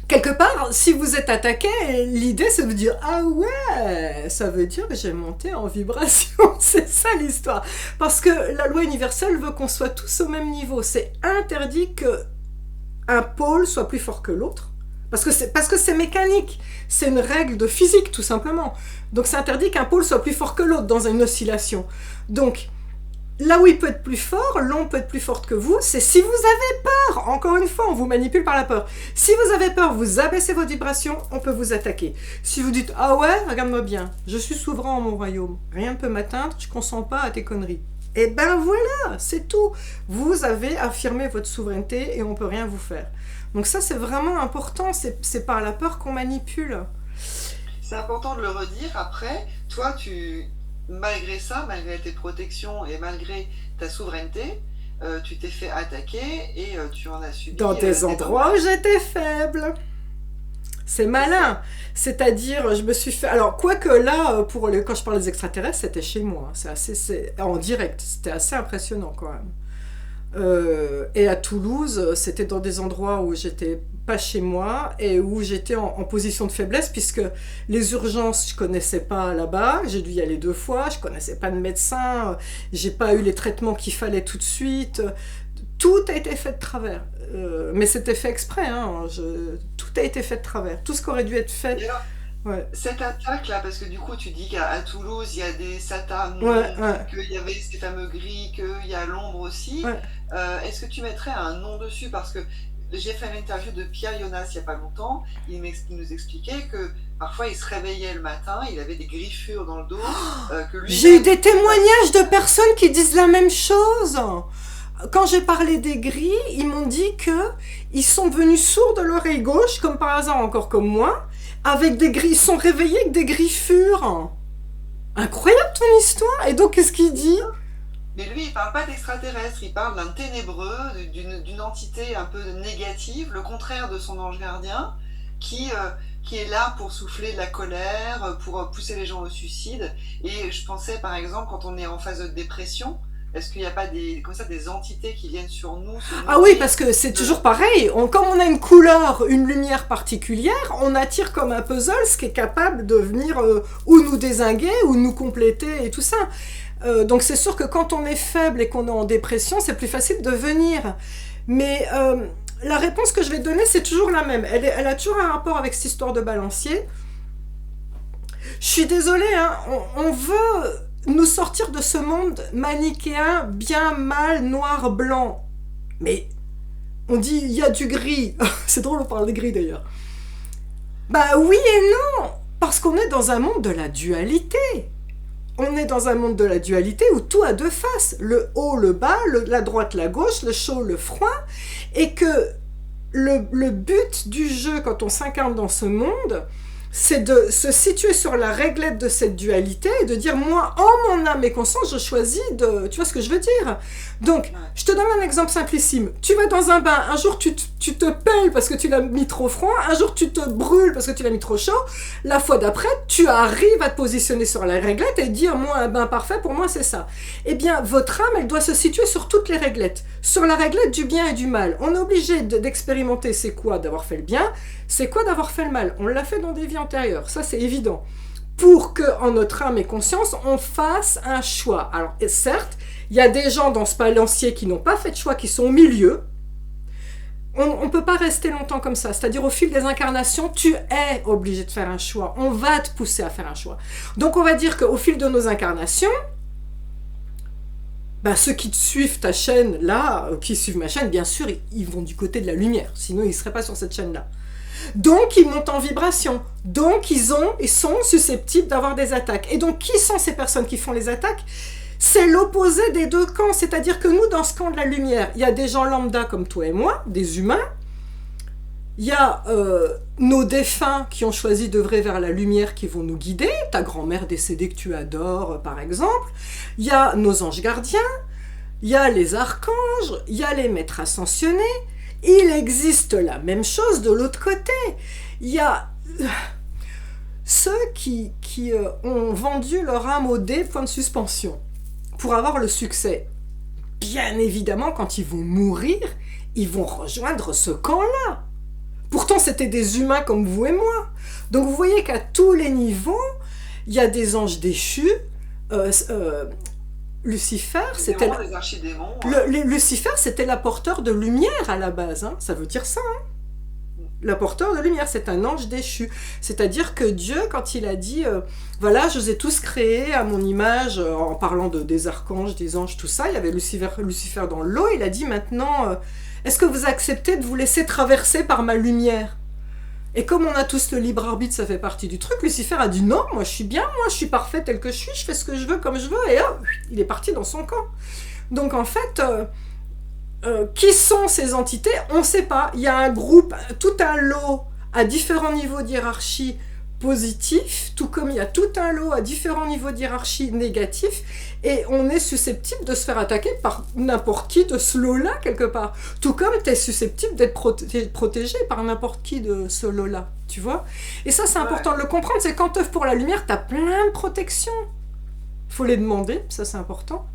quelque part, si vous êtes attaqué, l'idée c'est de vous dire ah ouais, ça veut dire que j'ai monté en vibration, c'est ça l'histoire. Parce que la loi universelle veut qu'on soit tous au même niveau. C'est interdit qu'un pôle soit plus fort que l'autre. Parce que c'est mécanique, c'est une règle de physique tout simplement. Donc c'est interdit qu'un pôle soit plus fort que l'autre dans une oscillation. Donc là où il peut être plus fort, l'ombre peut être plus forte que vous, c'est si vous avez peur. Encore une fois, on vous manipule par la peur. Si vous avez peur, vous abaissez votre vibration, on peut vous attaquer. Si vous dites ah ouais, regarde-moi bien, je suis souverain en mon royaume, rien ne peut m'atteindre, je ne consens pas à tes conneries. Et ben voilà, c'est tout. Vous avez affirmé votre souveraineté et on ne peut rien vous faire. Donc ça, c'est vraiment important, c'est par la peur qu'on manipule. C'est important de le redire. Après, toi, malgré ça, malgré tes protections et malgré ta souveraineté, tu t'es fait attaquer et tu en as subi Dans des endroits où dommages. j'étais faible. C'est C'est malin. ça. C'est-à-dire, je me suis fait... Alors, quoique là, quand je parle des extraterrestres, c'était chez moi. C'est en direct. C'était assez impressionnant quand même. Et à Toulouse, c'était dans des endroits où j'étais pas chez moi et où j'étais en position de faiblesse puisque les urgences, je connaissais pas là-bas. J'ai dû y aller 2 fois. Je connaissais pas de médecin. J'ai pas eu les traitements qu'il fallait tout de suite. Tout a été fait de travers. Mais c'était fait exprès. Hein. Tout a été fait de travers. Tout ce qui aurait dû être fait. Et alors, Ouais, cette attaque-là, parce que du coup, tu dis qu'à Toulouse, il y a des ouais, satanons, ouais, qu'il y avait ces fameux gris, qu'il y a l'ombre aussi. ouais. Est-ce que tu mettrais un nom dessus? Parce que j'ai fait l'interview de Pierre Jonas il n'y a pas longtemps. Il nous expliquait que parfois il se réveillait le matin, il avait des griffures dans le dos, que J'ai eu lui-même des pouvait témoignages de percevoir. personnes qui disent la même chose. Quand j'ai parlé des gris, ils m'ont dit que ils sont devenus sourds de l'oreille gauche, comme par hasard encore comme moi, avec des gris, ils sont réveillés avec des griffures. Incroyable ton histoire. Et donc qu'est-ce qu'il dit? Mais lui, il parle pas d'extraterrestre, il parle d'un ténébreux, d'une entité un peu négative, le contraire de son ange gardien, qui est là pour souffler de la colère, pour pousser les gens au suicide. Et je pensais, par exemple, quand on est en phase de dépression, est-ce qu'il n'y a pas comme ça, des entités qui viennent sur nous se Ah oui, nourrir parce que c'est de... toujours pareil. Comme on a une couleur, une lumière particulière, on attire comme un puzzle ce qui est capable de venir ou nous dézinguer ou nous compléter et tout ça. Donc c'est sûr que quand on est faible et qu'on est en dépression, c'est plus facile de venir. Mais la réponse que je vais donner, c'est toujours la même. Elle a toujours un rapport avec cette histoire de balancier. Je suis désolée, hein, on veut nous sortir de ce monde manichéen, bien, mal, noir, blanc. Mais on dit il y a du gris. C'est drôle, on parle des gris d'ailleurs. Bah oui et non, parce qu'on est dans un monde de la dualité. On est dans un monde de la dualité où tout a deux faces. Le haut, le bas, la droite, la gauche, le chaud, le froid. Et que le but du jeu quand on s'incarne dans ce monde, c'est de se situer sur la réglette de cette dualité et de dire moi, en mon âme et conscience, je choisis de... Tu vois ce que je veux dire? Donc, Ouais. je te donne un exemple simplissime. Tu vas dans un bain, un jour tu te pèles parce que tu l'as mis trop froid, un jour tu te brûles parce que tu l'as mis trop chaud, la fois d'après, tu arrives à te positionner sur la réglette et dire moi, un bain parfait, pour moi c'est ça. Eh bien, votre âme, elle doit se situer sur toutes les réglettes. Sur la réglette du bien et du mal. On est obligé d'expérimenter c'est quoi d'avoir fait le bien, c'est quoi d'avoir fait le mal. On l'a fait dans des vies antérieures, ça c'est évident. Pour que, en notre âme et conscience, on fasse un choix. Alors, certes, il y a des gens dans ce balancier qui n'ont pas fait de choix, qui sont au milieu. On ne peut pas rester longtemps comme ça. C'est-à-dire, au fil des incarnations, tu es obligé de faire un choix. On va te pousser à faire un choix. Donc, on va dire qu'au fil de nos incarnations, bah, ceux qui te suivent ta chaîne là, qui suivent ma chaîne, bien sûr, ils vont du côté de la lumière. Sinon, ils ne seraient pas sur cette chaîne-là. Donc, ils montent en vibration. Donc, ils sont susceptibles d'avoir des attaques. Et donc, qui sont ces personnes qui font les attaques? C'est l'opposé des deux camps. C'est-à-dire que nous, dans ce camp de la lumière, il y a des gens lambda comme toi et moi, des humains. Il y a nos défunts qui ont choisi d'œuvrer vers la lumière qui vont nous guider. Ta grand-mère décédée que tu adores, par exemple. Il y a nos anges gardiens. Il y a les archanges. Il y a les maîtres ascensionnés. Il existe la même chose de l'autre côté. Il y a ceux qui ont vendu leur âme au dé, point de suspension, pour avoir le succès. Bien évidemment, quand ils vont mourir, ils vont rejoindre ce camp-là. Pourtant, c'était des humains comme vous et moi. Donc vous voyez qu'à tous les niveaux, il y a des anges déchus. Lucifer, Les c'était... démons, les archidémons. Ouais. Lucifer, c'était l'apporteur de lumière à la base. Hein. Ça veut dire ça. Hein. L'apporteur de lumière, c'est un ange déchu. C'est-à-dire que Dieu, quand il a dit voilà, je vous ai tous créés à mon image, en parlant des archanges, des anges, tout ça, il y avait Lucifer dans l'eau, il a dit maintenant, est-ce que vous acceptez de vous laisser traverser par ma lumière? Et comme on a tous le libre arbitre, ça fait partie du truc, Lucifer a dit non, moi je suis bien, moi je suis parfait tel que je suis, je fais ce que je veux comme je veux, et hop, il est parti dans son camp. Donc en fait, Qui sont ces entités? On ne sait pas. Il y a un groupe, tout un lot à différents niveaux de hiérarchie positif, tout comme il y a tout un lot à différents niveaux de hiérarchie négatif, et on est susceptible de se faire attaquer par n'importe qui de ce lot-là, quelque part. Tout comme tu es susceptible d'être protégé par n'importe qui de ce lot-là, tu vois. Et ça, c'est important de le comprendre, c'est quand tu œuvres pour la lumière, tu as plein de protections. Il faut les demander, ça c'est important.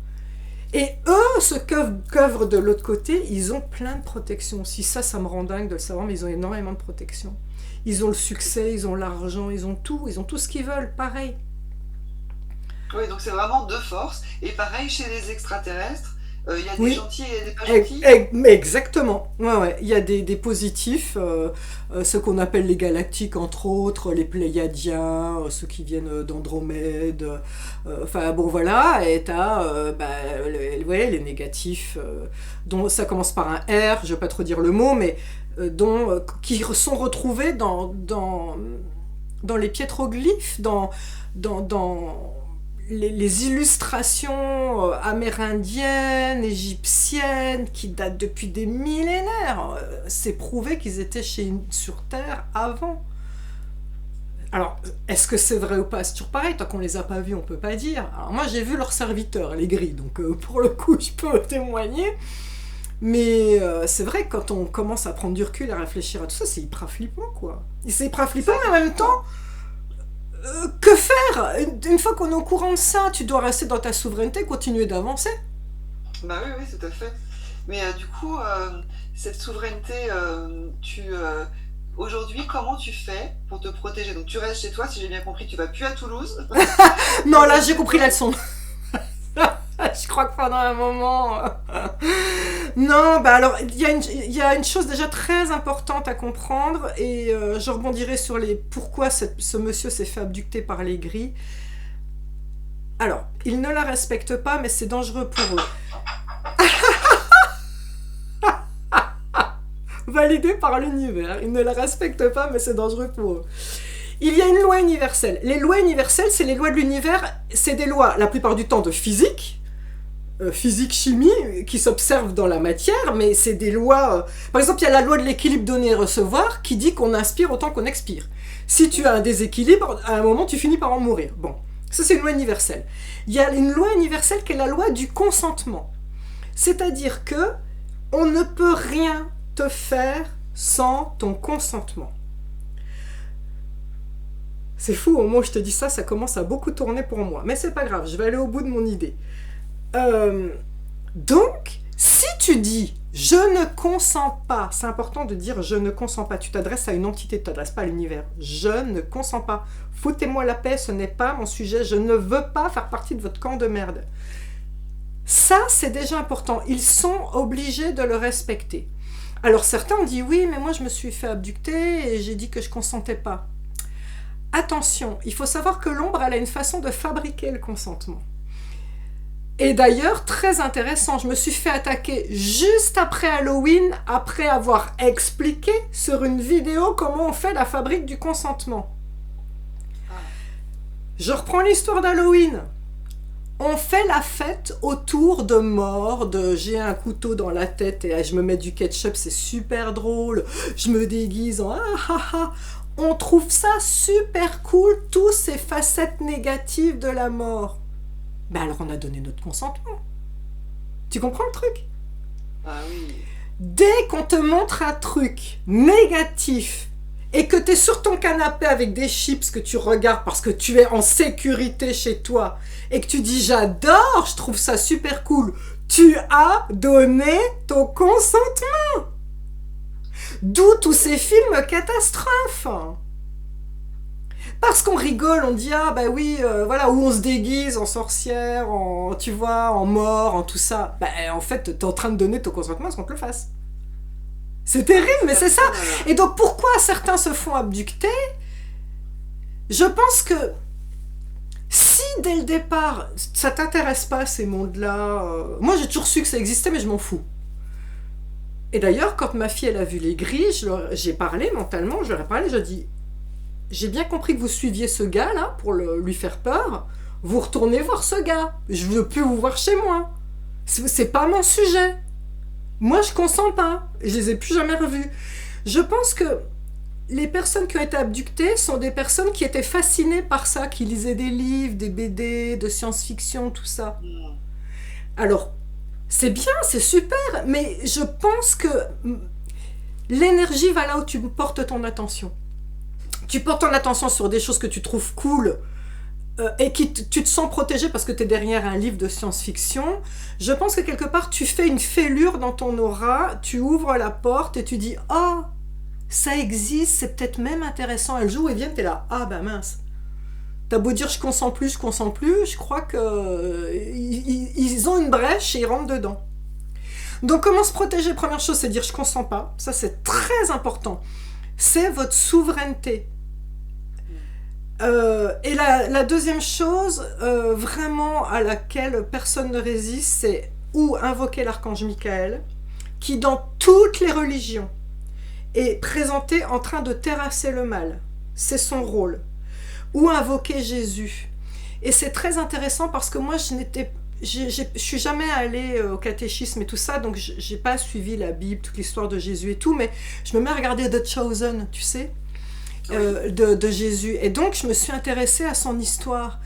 Et eux, ceux qu'œuvrent de l'autre côté, ils ont plein de protections aussi. Ça me rend dingue de le savoir, mais ils ont énormément de protections. Ils ont le succès, ils ont l'argent, ils ont tout ce qu'ils veulent, pareil. Oui, donc c'est vraiment deux forces. Et pareil, chez les extraterrestres, il y a des gentils et des pas gentils. Exactement. Ouais. Il y a des positifs, ceux qu'on appelle les galactiques, entre autres, les Pléiadiens, ceux qui viennent d'Andromède. Enfin, bon, voilà. Et t'as les négatifs, dont ça commence par un R, je ne vais pas trop dire le mot, mais qui sont retrouvés dans les piétroglyphes, dans les illustrations amérindiennes, égyptiennes, qui datent depuis des millénaires. C'est prouvé qu'ils étaient sur Terre avant. Alors, est-ce que c'est vrai ou pas? C'est toujours pareil, tant qu'on les a pas vus, on peut pas dire. Alors moi, j'ai vu leurs serviteurs, les gris, donc pour le coup, je peux témoigner. Mais c'est vrai que quand on commence à prendre du recul et à réfléchir à tout ça, c'est hyper flippant, quoi. Et c'est hyper flippant, mais en même temps, que faire? Une fois qu'on est au courant de ça, tu dois rester dans ta souveraineté, continuer d'avancer. Bah oui, tout à fait. Mais du coup, cette souveraineté, aujourd'hui, comment tu fais pour te protéger? Donc tu restes chez toi, si j'ai bien compris, tu vas plus à Toulouse. Non, là j'ai compris la leçon. Je crois que pendant un moment... Non, bah alors, il y a une chose déjà très importante à comprendre, et je rebondirai sur pourquoi ce monsieur s'est fait abducter par les gris. Alors, ils ne la respectent pas, mais c'est dangereux pour eux. Validé par l'univers. Ils ne la respectent pas, mais c'est dangereux pour eux. Il y a une loi universelle. Les lois universelles, c'est les lois de l'univers. C'est des lois, la plupart du temps, de physique, chimie, qui s'observent dans la matière, mais c'est des lois... Par exemple, il y a la loi de l'équilibre donner-recevoir qui dit qu'on inspire autant qu'on expire. Si tu as un déséquilibre, à un moment, tu finis par en mourir. Bon, ça c'est une loi universelle. Il y a une loi universelle qui est la loi du consentement. C'est-à-dire que on ne peut rien te faire sans ton consentement. C'est fou, au moment où je te dis ça, ça commence à beaucoup tourner pour moi. Mais c'est pas grave, je vais aller au bout de mon idée. Donc, si tu dis « je ne consens pas », c'est important de dire « je ne consens pas ». Tu t'adresses à une entité, tu ne t'adresses pas à l'univers. « Je ne consens pas. Foutez-moi la paix, ce n'est pas mon sujet. Je ne veux pas faire partie de votre camp de merde. » Ça, c'est déjà important. Ils sont obligés de le respecter. Alors, certains ont dit « oui, mais moi, je me suis fait abducter et j'ai dit que je ne consentais pas. » Attention, il faut savoir que l'ombre, elle a une façon de fabriquer le consentement. Et d'ailleurs, très intéressant, je me suis fait attaquer juste après Halloween, après avoir expliqué sur une vidéo comment on fait la fabrique du consentement. Je reprends l'histoire d'Halloween. On fait la fête autour de morts, j'ai un couteau dans la tête et je me mets du ketchup, c'est super drôle, je me déguise en ah. On trouve ça super cool, toutes ces facettes négatives de la mort. Ben alors on a donné notre consentement. Tu comprends le truc? Ah oui. Dès qu'on te montre un truc négatif et que tu es sur ton canapé avec des chips que tu regardes parce que tu es en sécurité chez toi et que tu dis j'adore, je trouve ça super cool, tu as donné ton consentement. D'où tous ces films catastrophes. Parce qu'on rigole, on dit ah bah oui, voilà, où on se déguise en sorcière, tu vois, en mort, en tout ça. Bah en fait, t'es en train de donner ton consentement à ce qu'on te le fasse. C'est terrible, mais c'est ça. Et donc pourquoi certains se font abducter? Je pense que si dès le départ, ça t'intéresse pas ces mondes-là, moi j'ai toujours su que ça existait, mais je m'en fous. Et d'ailleurs, quand ma fille elle a vu les gris, j'ai parlé mentalement, je leur ai parlé, je dis j'ai bien compris que vous suiviez ce gars-là pour lui faire peur. Vous retournez voir ce gars. Je ne veux plus vous voir chez moi. C'est pas mon sujet. Moi, je consens pas. Je les ai plus jamais revus. Je pense que les personnes qui ont été abductées sont des personnes qui étaient fascinées par ça, qui lisaient des livres, des BD, de science-fiction, tout ça. Hmm. Alors, c'est bien, c'est super, mais je pense que l'énergie va là où tu portes ton attention. Tu portes ton attention sur des choses que tu trouves cool et tu te sens protégé parce que tu es derrière un livre de science-fiction. Je pense que quelque part, tu fais une fêlure dans ton aura, tu ouvres la porte et tu dis « Ah, ça existe, c'est peut-être même intéressant. » Elle joue et vient, tu es là « Ah, bah mince. » T'as beau dire je consens plus, je crois que ils ont une brèche et ils rentrent dedans. Donc comment se protéger? Première chose, c'est dire je consens pas. Ça c'est très important. C'est votre souveraineté. Et la deuxième chose, vraiment à laquelle personne ne résiste, c'est ou invoquer l'archange Michael, qui dans toutes les religions est présenté en train de terrasser le mal. C'est son rôle. Ou invoquer Jésus. Et c'est très intéressant parce que moi, je suis jamais allée au catéchisme et tout ça, donc j'ai pas suivi la Bible, toute l'histoire de Jésus et tout, mais je me mets à regarder The Chosen, tu sais, de Jésus. Et donc, je me suis intéressée à son histoire.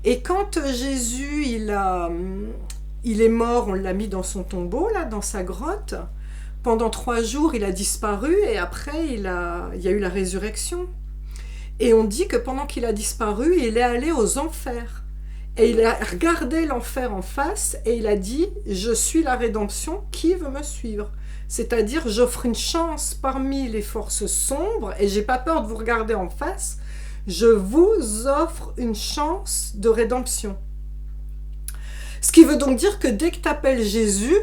Et quand Jésus, il est mort, on l'a mis dans son tombeau, là, dans sa grotte. Pendant 3 jours, il a disparu et après, il y a eu la résurrection. Et on dit que pendant qu'il a disparu, il est allé aux enfers. Et il a regardé l'enfer en face et il a dit « Je suis la rédemption, qui veut me suivre ?» C'est-à-dire, j'offre une chance parmi les forces sombres et j'ai pas peur de vous regarder en face. Je vous offre une chance de rédemption. Ce qui veut donc dire que dès que tu appelles Jésus,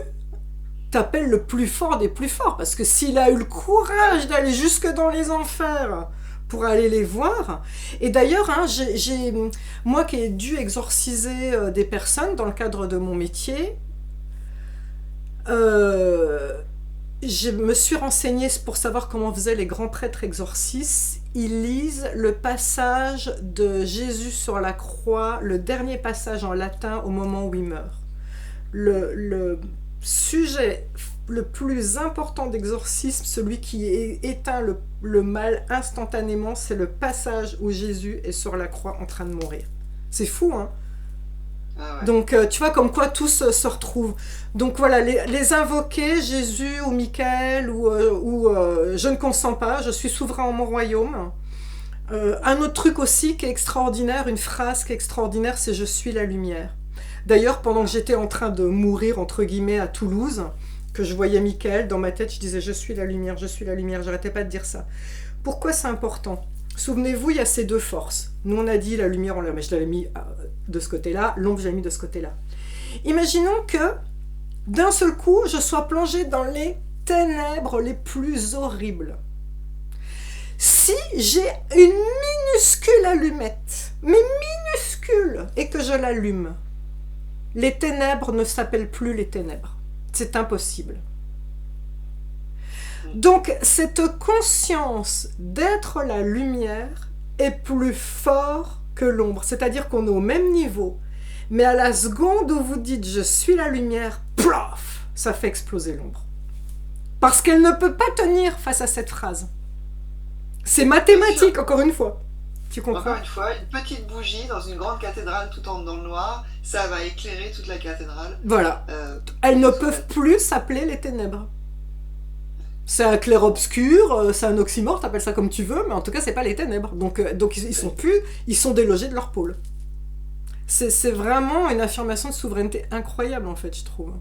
tu appelles le plus fort des plus forts. Parce que s'il a eu le courage d'aller jusque dans les enfers pour aller les voir. Et d'ailleurs, hein, moi qui ai dû exorciser des personnes dans le cadre de mon métier, je me suis renseignée pour savoir comment faisaient les grands prêtres exorcistes. Ils lisent le passage de Jésus sur la croix, le dernier passage en latin au moment où il meurt. Le sujet le plus important d'exorcisme, celui qui éteint le mal instantanément, c'est le passage où Jésus est sur la croix en train de mourir. C'est fou, hein? Ah ouais. Donc, tu vois, comme quoi tous se retrouvent. Donc voilà, les invoquer, Jésus ou Michael, ou je ne consens pas, je suis souverain en mon royaume. Un autre truc aussi qui est extraordinaire, une phrase qui est extraordinaire, c'est « Je suis la lumière ». D'ailleurs, pendant que j'étais en train de mourir, entre guillemets, à Toulouse, que je voyais Michael, dans ma tête, je disais « Je suis la lumière, j'arrêtais pas de dire ça. Pourquoi c'est important? Souvenez-vous, il y a ces deux forces. Nous, on a dit la lumière, je l'avais mis de ce côté-là, l'ombre, je l'avais mis de ce côté-là. Imaginons que, d'un seul coup, je sois plongée dans les ténèbres les plus horribles. Si j'ai une minuscule allumette, mais minuscule, et que je l'allume, les ténèbres ne s'appellent plus les ténèbres. C'est impossible. Donc, cette conscience d'être la lumière est plus fort que l'ombre. C'est-à-dire qu'on est au même niveau. Mais à la seconde où vous dites « je suis la lumière », plof, ça fait exploser l'ombre. Parce qu'elle ne peut pas tenir face à cette phrase. C'est mathématique, encore une fois. Tu comprends? Encore une fois, une petite bougie dans une grande cathédrale tout dans le noir, ça va éclairer toute la cathédrale. Voilà. Elles ne peuvent plus s'appeler les ténèbres. C'est un clair-obscur, c'est un oxymore, t'appelles ça comme tu veux, mais en tout cas, c'est pas les ténèbres. Donc ils sont délogés de leur pôle. C'est vraiment une affirmation de souveraineté incroyable, en fait, je trouve.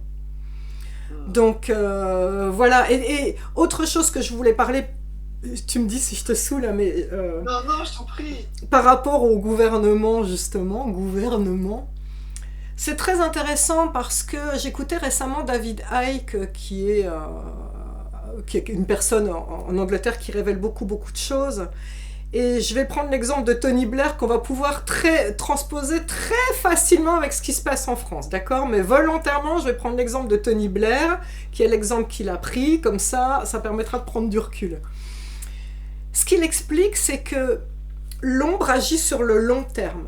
Donc, voilà. Et autre chose que je voulais parler, tu me dis si je te saoule, mais... Non, je t'en prie. Par rapport au gouvernement, justement, c'est très intéressant parce que j'écoutais récemment David Icke, qui est une personne en Angleterre qui révèle beaucoup de choses. Et je vais prendre l'exemple de Tony Blair qu'on va pouvoir transposer très facilement avec ce qui se passe en France, d'accord? Mais volontairement, je vais prendre l'exemple de Tony Blair, qui est l'exemple qu'il a pris, comme ça permettra de prendre du recul. Ce qu'il explique, c'est que l'ombre agit sur le long terme.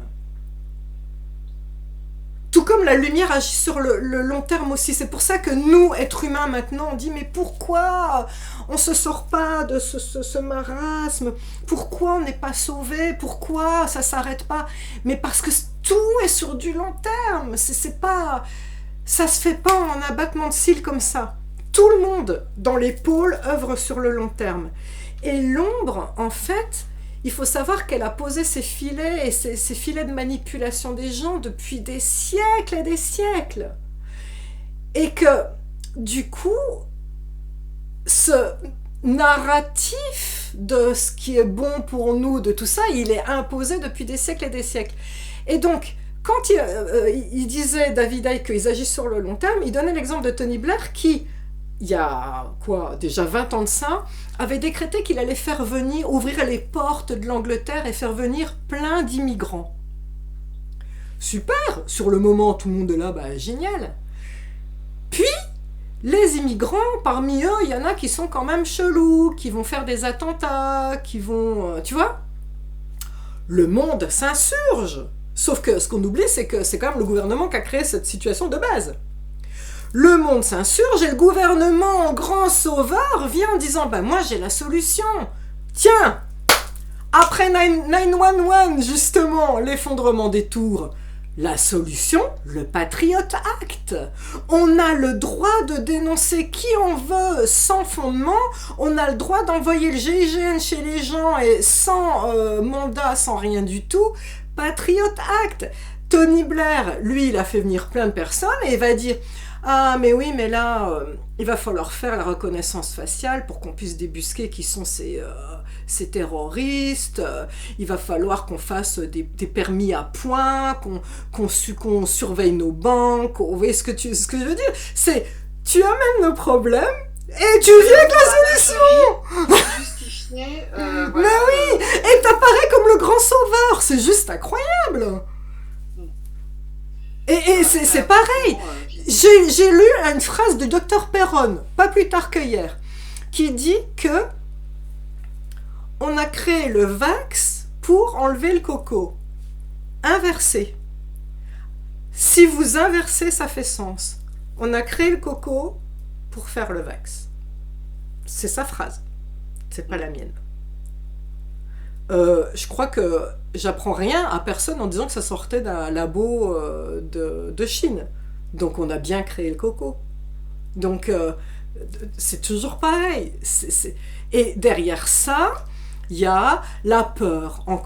Tout comme la lumière agit sur le long terme aussi. C'est pour ça que nous, êtres humains, maintenant, on dit mais pourquoi on ne se sort pas de ce marasme? Pourquoi on n'est pas sauvé? Pourquoi ça ne s'arrête pas? Mais parce que tout est sur du long terme. C'est pas, ça ne se fait pas en abattement de cils comme ça. Tout le monde, dans les pôles, œuvre sur le long terme. Et l'ombre, en fait, il faut savoir qu'elle a posé ses filets et ses filets de manipulation des gens depuis des siècles et des siècles. Et que, du coup, ce narratif de ce qui est bon pour nous, de tout ça, il est imposé depuis des siècles et des siècles. Et donc, quand il disait, David Icke, qu'ils agissent sur le long terme, il donnait l'exemple de Tony Blair qui, il y a déjà 20 ans de ça, avait décrété qu'il allait faire venir, ouvrir les portes de l'Angleterre et faire venir plein d'immigrants. Super, sur le moment tout le monde est là, génial. Puis, les immigrants, parmi eux, il y en a qui sont quand même chelous, qui vont faire des attentats, qui vont... tu vois? Le monde s'insurge. Sauf que ce qu'on oublie, c'est que c'est quand même le gouvernement qui a créé cette situation de base. Le monde s'insurge et le gouvernement, en grand sauveur, vient en disant « moi j'ai la solution. Tiens, après 911, justement, l'effondrement des tours, la solution, le Patriot Act. On a le droit de dénoncer qui on veut sans fondement, on a le droit d'envoyer le GIGN chez les gens et sans mandat, sans rien du tout. Patriot Act. Tony Blair, lui, il a fait venir plein de personnes et il va dire « Ah, mais oui, mais là, il va falloir faire la reconnaissance faciale pour qu'on puisse débusquer qui sont ces terroristes. Il va falloir qu'on fasse des permis à points, qu'on surveille nos banques. » Vous voyez ce que je veux dire? C'est, tu amènes le problème et tu viens avec la solution. Justifier. Mais oui, et t'apparais comme le grand sauveur. C'est juste incroyable. Et c'est pareil. J'ai lu une phrase de Dr Perron, pas plus tard que hier, qui dit que on a créé le vax pour enlever le coco. Inversé. Si vous inversez, ça fait sens. On a créé le coco pour faire le vax. C'est sa phrase. C'est pas la mienne. Je crois que j'apprends rien à personne en disant que ça sortait d'un labo de Chine. Donc on a bien créé le coco. Donc c'est toujours pareil. Et derrière ça, il y a la peur encore.